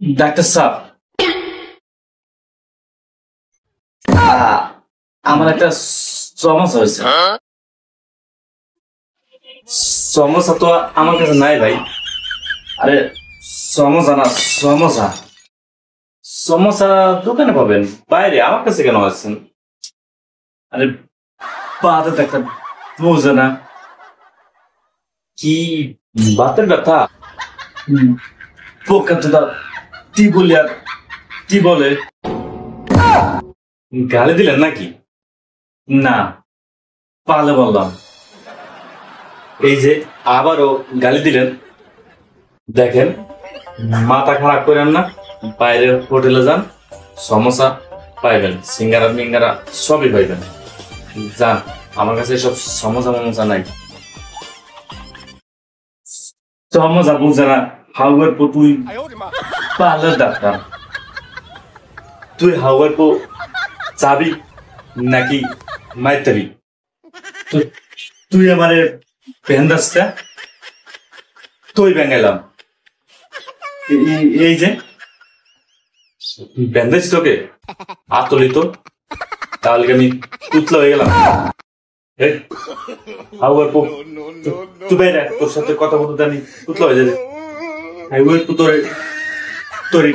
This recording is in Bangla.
ডাক্তার সাহেব, আমার একটা সমস্যা হয়েছে। সমস্যা তো আমার কাছে নাই ভাই। আরে সমস্যা না, সমস্যা সমস্যা দোকানে পাবেন, বাইরে আমার কাছে কেন আসছেন? আরে পাতে ডাক্তার বুঝে না কি বাতের ব্যথা, পোকা তো কি বলি আর কি বলে, গালি দিলেন নাকি? না, পালে বললাম। এই যে আবারও গালি দিলেন। দেখেন, মাথা খারাপ করেন না, বাইরে হোটেলে যান, সমোসা পাইবেন, সিঙ্গারা মিঙ্গারা সবই পাইবেন। যান, আমার কাছে সব সমোসা মমোসা নাই। সমোসা বুঝে না, হাউয়ের পো তুই পার্লার ডাক্তার, তুই হাউয়ের পো চাবি নাকি মাইতাবি? তুই আমারে বেন্দাসটা তুই বেঙ্গাইলাম। এই যে বেন্দেছি তোকে, আতলি তো, তাহলে আমি তুতলা হয়ে গেলাম। তুই বাইরে, তোর সাথে কথা বলতে আমি তুতলা হয়ে যাবে। তোরে তোরে